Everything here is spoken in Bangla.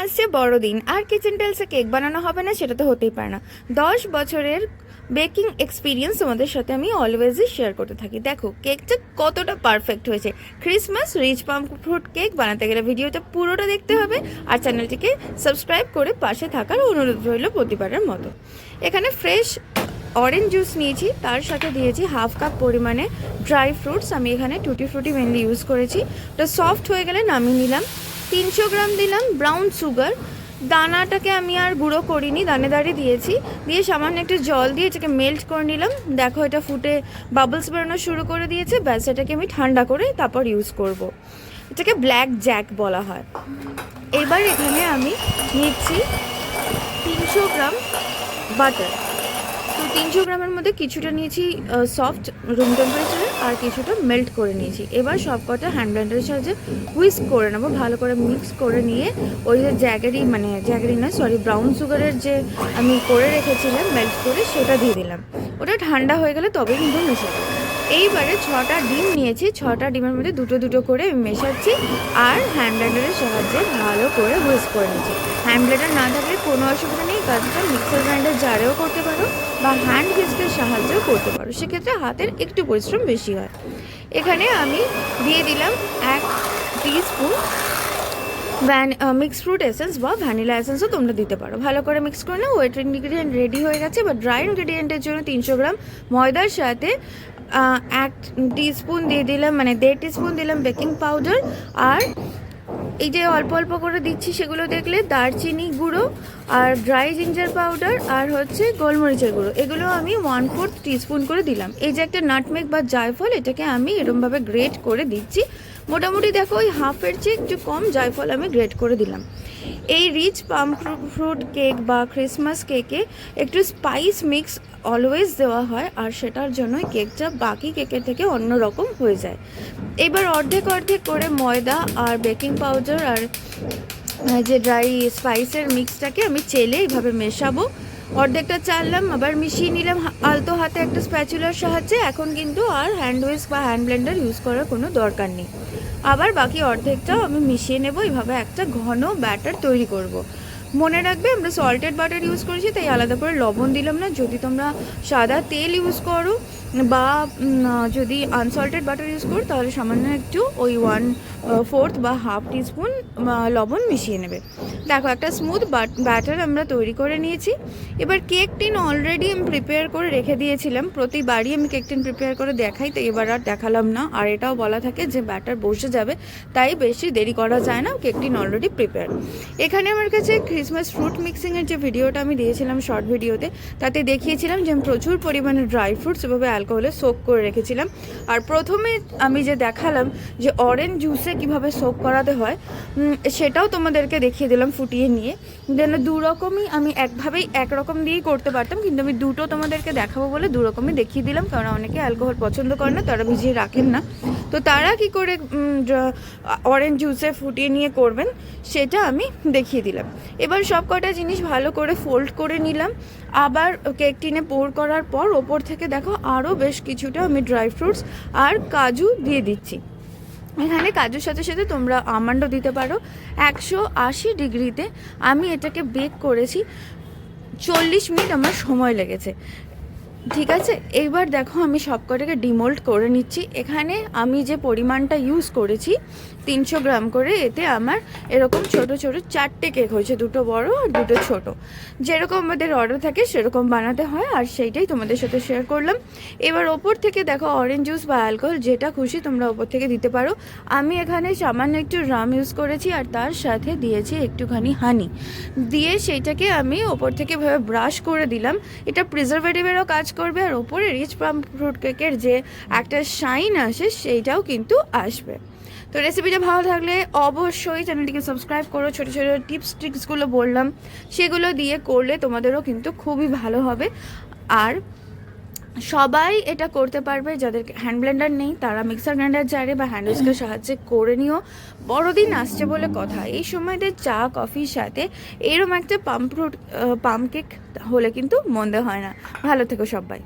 আসছে বড়দিন, আর কিচেন টেলসে কেক বানানো হবে না সেটা তো হতেই পারে না। 10 বছরের বেকিং এক্সপিরিয়েন্স তোমাদের সাথে আমি অলওয়েজই শেয়ার করতে থাকি। দেখো কেকটা কতটা পারফেক্ট হয়েছে। Christmas rich palm fruit cake বানাতে গেলে ভিডিওটা পুরোটা দেখতে হবে, আর চ্যানেলটিকে সাবস্ক্রাইব করে পাশে থাকার অনুরোধ রইল প্রতিবারের মতো। এখানে ফ্রেশ অরেঞ্জ জুস নিয়েছি, তার সাথে দিয়েছি হাফ কাপ পরিমাণে ড্রাই ফ্রুটস। আমি এখানে টুটি ফ্রুটি মেনলি ইউজ করেছি। ওটা সফট হয়ে গেলে নামিয়ে নিলাম। 300 গ্রাম দিলাম ব্রাউন সুগার। দানাটাকে আমি আর গুঁড়ো করিনি, দানেদারে দিয়েছি। দিয়ে সামান্য একটু জল দিয়ে এটাকে মেল্ট করে নিলাম। দেখো এটা ফুটে বাবলস বেরোনো শুরু করে দিয়েছে। ব্যাস এটাকে আমি ঠান্ডা করে তারপর ইউজ করব। এটাকে ব্ল্যাক জ্যাক বলা হয়। এবার এখানে আমি নিচ্ছি 300 গ্রাম বাটার। তো 300 গ্রামের মধ্যে কিছুটা নিয়েছি সফট রুম টেম্পারেচারে, আর কিছুটা মেল্ট করে নিয়েছি। এবার সব কটা হ্যান্ড ব্লেন্ডারের সাহায্যে হুইস্ক করে নেবো, ভালো করে মিক্স করে নিয়ে ওই যে জ্যাগেরি না সরি ব্রাউন সুগারের যে আমি করে রেখেছিলাম মেল্ট করে, সেটা দিয়ে দিলাম। ওটা ঠান্ডা হয়ে গেলে তবে কিন্তু মেশাবো। এইবারে 6টা ডিম নিয়েছি, 6টা ডিমের মধ্যে দুটো দুটো করে আমি মেশাচ্ছি, আর হ্যান্ড ব্লেন্ডারের সাহায্যে ভালো করে হুইস্ক করে নিচ্ছি। হ্যান্ড ব্লেন্ডার না থাকলে কোনো অসুবিধা নেই, কাজটা মিক্সার গ্রাইন্ডার জারেও করতে পারো বা হ্যান্ড হুইস্কের সাহায্যেও করতে পারো, সেক্ষেত্রে হাতের একটু পরিশ্রম বেশি হয়। এখানে আমি দিয়ে দিলাম 1 টিস্পুন মিক্সড ফ্রুট এসেন্স বা ভ্যানিলা এসেন্সও তোমরা দিতে পারো। ভালো করে মিক্স করে নাও। ওয়েট ইনগ্রিডিয়েন্ট রেডি হয়ে গেছে। বা ড্রাই ইনগ্রিডিয়েন্টের জন্য 300 গ্রাম ময়দার সাথে 1 টিস্পুন দিয়ে দিলাম, মানে 1.5 টিস্পুন দিলাম বেকিং পাউডার। আর এই যে অল্প অল্প করে দিচ্ছি সেগুলো দেখলে দারচিনি গুঁড়ো আর ড্রাই জিঞ্জার পাউডার আর হচ্ছে গোলমরিচের গুঁড়ো, এগুলো আমি 1/4 টিস্পুন করে দিলাম। এই যে একটা নাটমেগ বা জায়ফল, এটাকে আমি এরমভাবে গ্রেট করে দিচ্ছি। মোটামুটি দেখো ওই হাফের চেয়ে একটু কম জায়ফল আমি গ্রেট করে দিলাম। এই রিচ পাম ফ্রুট কেক বা ক্রিসমাস কেকে একটু স্পাইস মিক্স অলওয়েজ দেওয়া হয়, আর সেটার জন্যই কেকটা বাকি কেকের থেকে অন্যরকম হয়ে যায়। এবার অর্ধেক অর্ধেক করে ময়দা আর বেকিং পাউডার আর যে ড্রাই স্পাইসের মিক্সটাকে আমি চেলে এইভাবে মেশাবো। অর্ধেকটা চাললাম, আবার মিশিয়ে নিলাম আলতো হাতে একটা স্প্যাচুলার সাহায্যে। এখন কিন্তু আর হ্যান্ড হুইস্ক বা হ্যান্ড ব্লেন্ডার ইউজ করার কোনো দরকার নেই। আবার বাকি অর্ধেকটাও আমি মিশিয়ে নেব। এইভাবে একটা ঘন ব্যাটার তৈরি করব। মনে রাখবে আমরা সল্টেড বাটার ইউজ করেছি, তাই আলাদা করে লবণ দিলাম না। যদি তোমরা সাদা তেল ইউজ করো বা যদি আনসল্টেড বাটার ইউজ করো, তাহলে সামান্য একটু ওই 1/4 বা হাফ টিস্পুন লবণ মিশিয়ে নেবে। দেখো একটা স্মুথ ব্যাটার আমরা তৈরি করে নিয়েছি। এবার কেক টিন অলরেডি আমি প্রিপেয়ার করে রেখে দিয়েছিলাম। প্রতিবারই আমি কেক টিন প্রিপেয়ার করে দেখাই, তো এবার আর দেখালাম না। আর এটাও বলা থাকে যে ব্যাটার বসে যাবে, তাই বেশি দেরি করা যায় না। Cake tin already prepare. এখানে আমার কাছে ক্রিসমাস ফ্রুট মিক্সিংয়ের যে ভিডিওটা আমি দিয়েছিলাম শর্ট ভিডিওতে, তাতে দেখিয়েছিলাম যে আমি প্রচুর পরিমাণে ড্রাই ফ্রুটস এভাবে অ্যালকোহলে সোক করে রেখেছিলাম। আর প্রথমে আমি যে দেখালাম যে অরেঞ্জ জুসে কিভাবে সোক করাতে হয়, সেটাও তোমাদেরকে দেখিয়ে দিলাম ফুটিয়ে নিয়ে। যেন দুরকমই আমি একভাবেই একরকম দিয়েই করতে পারতাম, কিন্তু আমি দুটো তোমাদেরকে দেখাবো বলে দুরকমই দেখিয়ে দিলাম, কারণ অনেকে অ্যালকোহল পছন্দ করে না, তারা ভিজিয়ে রাখেন না। তো তারা কি করে অরেঞ্জ জুসে ফুটিয়ে নিয়ে করবেন সেটা আমি দেখিয়ে দিলাম। এবার সব কটা জিনিস ভালো করে ফোল্ড করে নিলাম। আবার কেক টিনে পোর করার পর ওপর থেকে দেখো আরও বেশ কিছুটা আমি ড্রাই ফ্রুটস আর কাজু দিয়ে দিচ্ছি। এখানে কাজুর সাথে সাথে তোমরা আমন্ডও দিতে পারো। 180 ডিগ্রিতে আমি এটাকে বেক করেছি। 40 মিনিট আমার সময় লেগেছে। ঠিক আছে, এইবার দেখো আমি সবকটাকে ডিমোল্ড করে নিচ্ছি। এখানে আমি যে পরিমাণটা ইউজ করেছি 300 গ্রাম করে, এতে আমার এরকম ছোট ছোট 4টে কেক হয়েছে, দুটো বড় আর দুটো ছোট। যেরকম আমাদের অর্ডার থাকে সেরকম বানাতে হয়, আর সেইটাই তোমাদের সাথে শেয়ার করলাম। এবার ওপর থেকে দেখো অরেঞ্জ জুস বা অ্যালকোহল যেটা খুশি তোমরা ওপর থেকে দিতে পারো। আমি এখানে সামান্য একটু রাম ইউজ করেছি, আর তার সাথে দিয়েছি একটুখানি হানি দিয়ে সেইটাকে আমি ওপর থেকে ভাবে ব্রাশ করে দিলাম। এটা প্রিজারভেটিভেরও কাজ করবে, আর ওপরে রিচ পাম ফ্রুট কেকের যে একটা শাইন আসে সেইটাও কিন্তু আসবে। তো রেসিপিটা ভালো থাকলে অবশ্যই চ্যানেলটিকে সাবস্ক্রাইব করো। ছোটো ছোটো টিপস ট্রিক্সগুলো বললাম সেগুলো দিয়ে করলে তোমাদেরও কিন্তু খুবই ভালো হবে। আর সবাই এটা করতে পারবে। যাদের হ্যান্ড ব্লেন্ডার নেই তারা মিক্সার গ্রাইন্ডার জারে বা হ্যান্ড হুইস্কের সাহায্যে করে নিও। বড়দিন আসছে বলে কথা, এই সময়তে চা কফির সাথে এরম একটা পাম কেক হলে কিন্তু মন্দ হয় না। ভালো থেকো সবাই।